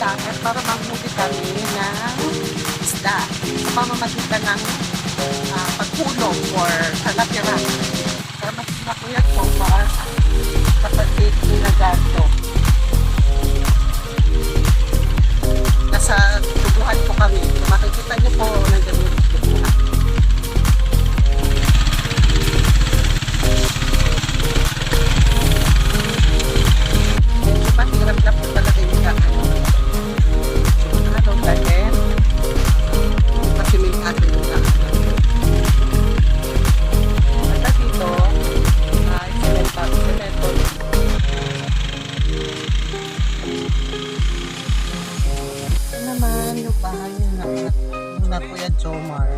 dagat para manghuli kami ng isda sa pamamagitan ng pagkulong or kalapiran. Kaya mas nakuyat po kapatid nila ganto. Nasa tubuhan po kami. Kung makikita niyo po, nandiyan yung tubuhan. Medyo mahirap na po talaga yung gagawin. Ano dahil? Kasi may atin yung gagawin. At dito, semento. Ito naman yung bahay na Kuya Jomar.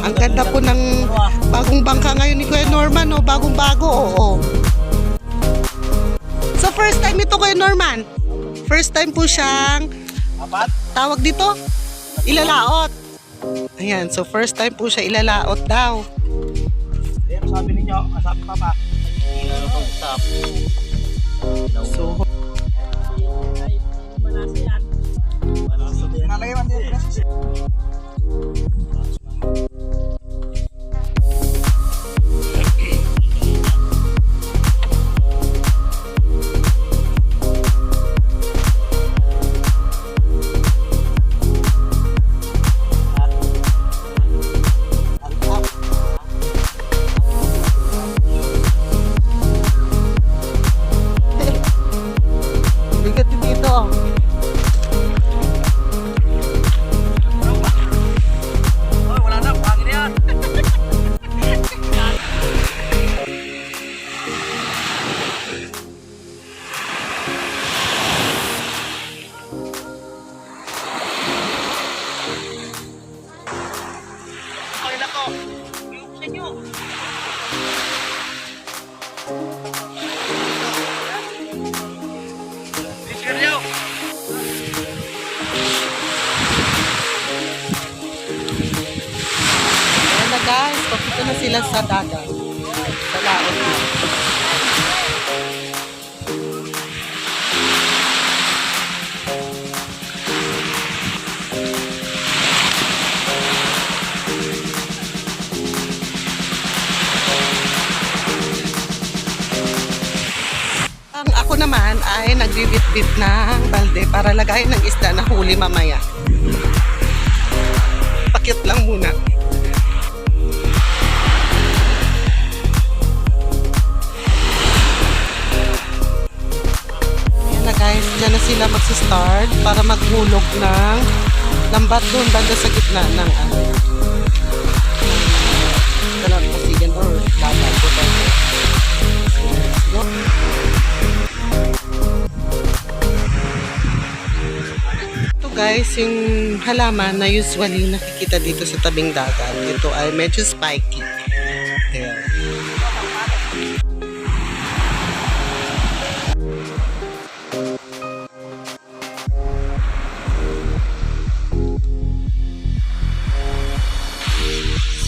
Ang ganda po ng bagong bangka ngayon ni Kuya Norman, no? Bagong-bago, oo. So first time ito Kuya Norman? First time po siyang tawag dito? Ilalaot. Ayan, so first time po siya ilalaot daw. Ayan, sabi ninyo, sabi pa ba? So, bigat din dito. Oh, wala na, pangin na yan. Okay na ko. Buksan nyo. Buksan nyo. Ayan na guys, pakita na sila sa dagat. Sa laot na. Ang ako naman ay nagbibit-bit ng balde para lagayin ng isda na huli mamaya. Pakit lang muna. Ayan na guys, dyan na sila magsistart para maghulog ng lambat doon banda sa gitna ng Dalampasigan or dagat po tayo. Let's go. Ito guys, yung halaman na usually nakikita dito sa tabing dagat. Ito ay medyo spiky. There.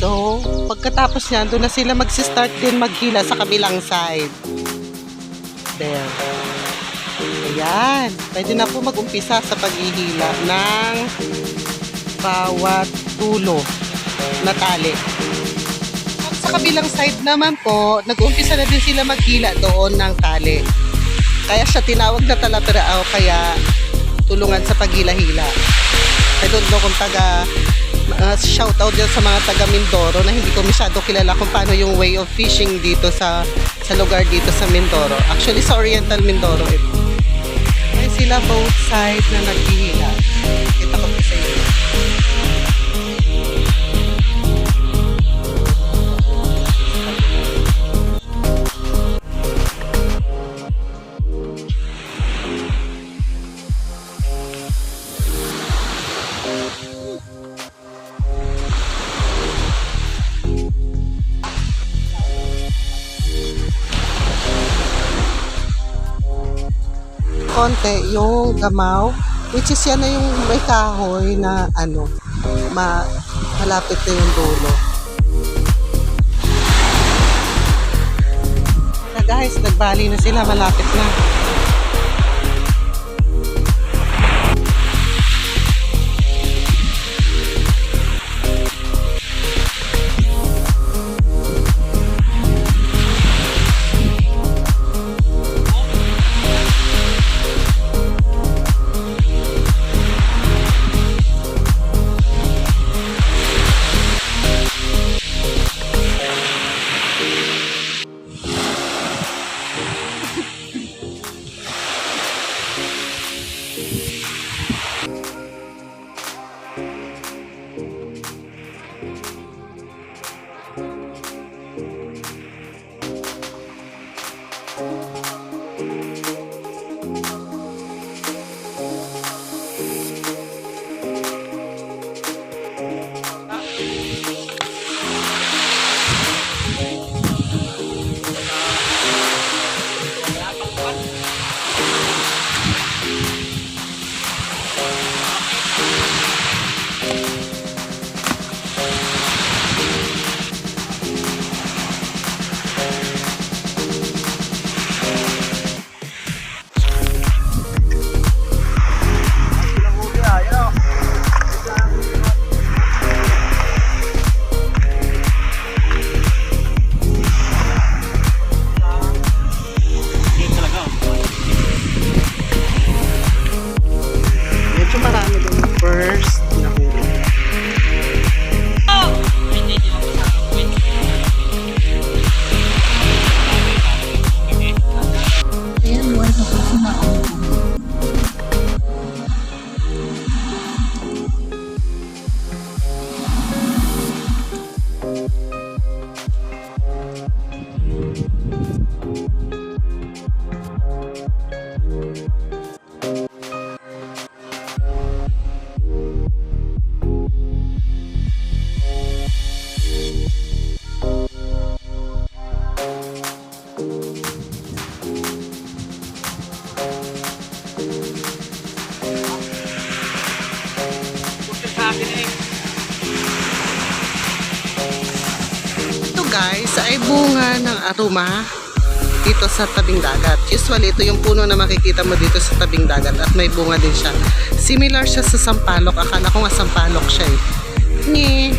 So, pagkatapos niyan, doon na sila magsistart din maghila sa kabilang side. There. Ayan. Pwede na po mag-umpisa sa paghihila ng bawat tulo na tali. Sa kabilang side naman po, nag-umpisa na din sila maghila doon ng tali. Kaya siya tinawag na talapirao, kaya tulungan sa paghila-hila. I don't know kung taga shout out dyan sa mga taga Mindoro na hindi ko masyado kilala kung paano yung way of fishing dito sa lugar dito sa Mindoro. Actually sa Oriental Mindoro ito. Ay sila both side na naghihila. Kita ko po sa inyo. Konti yung gamaw, which is yan na yung may kahoy na ano, malapit na yung dulo. Na guys, nagbali na sila, malapit na. Guys, ay bunga ng aruma dito sa tabing dagat. Usually, ito yung puno na makikita mo dito sa tabing dagat at may bunga din siya. Similar siya sa sampalok. Akala ko nga sampalok siya eh. Nye.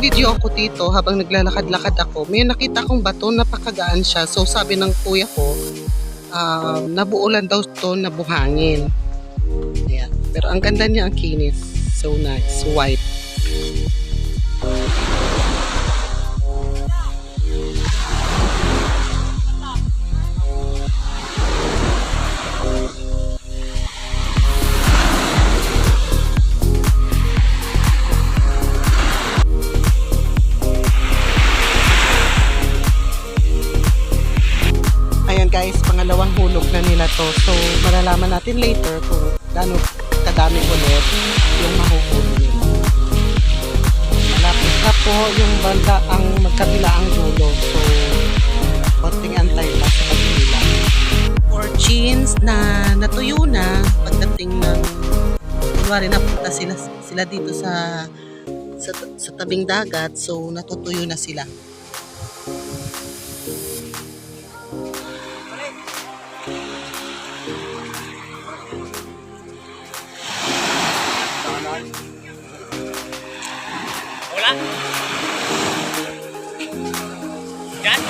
Video ako dito habang naglalakad-lakad ako. May nakita akong bato, napakagaan siya. So sabi ng kuya ko, nabuulan daw ito na buhangin. Ayan. Pero ang ganda niya, ang kinis. So nice, white. Guys, pangalawang hulog na nila to. So, malalaman natin later kung gaano kadami ulit yung mahuhulog nila. Malapit na po yung banda ang magkabila ang dulo. So, konting antay pa sa pagkabila. Fortunes na natuyo na pagdating ng kunwari napunta sila dito sa tabing dagat. So, natutuyo na sila. Ha? Yan?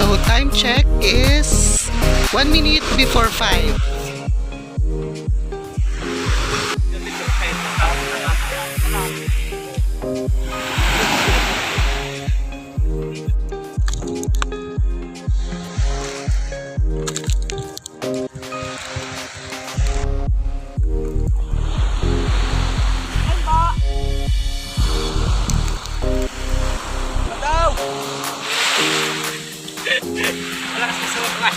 So, time check is 1 minute before 5. Malakas ka sa mga.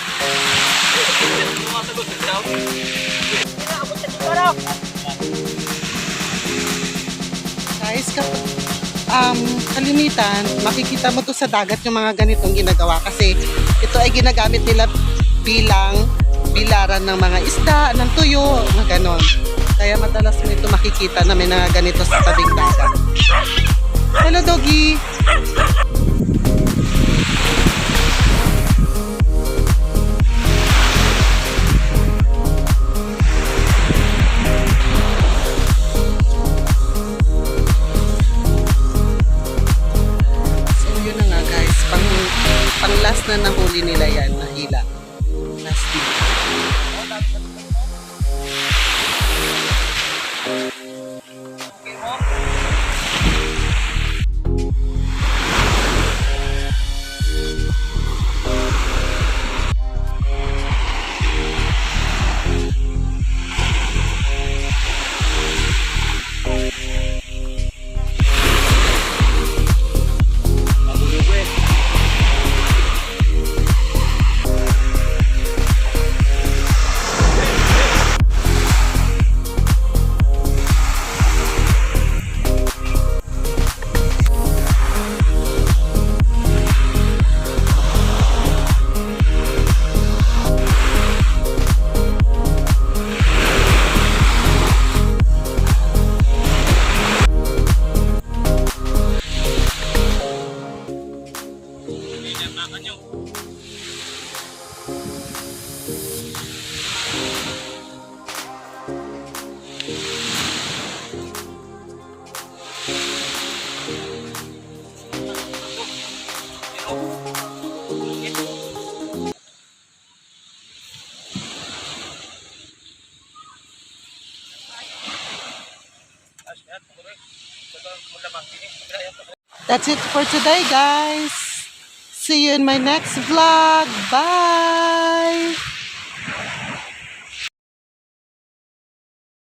Sumasagot daw. Inaabot sa dito raw. Guys, kapag kalimitan, makikita mo to sa dagat yung mga ganitong ginagawa kasi ito ay ginagamit nila bilang bilaran ng mga isda, ng tuyo, mga ganon. Kaya madalas mo ito makikita na may mga ganito sa tabing dagat. Hello, doggy! Pang last na nahuli nila yan, na hila. Last na. That's it for today, guys. See you in my next vlog. Bye!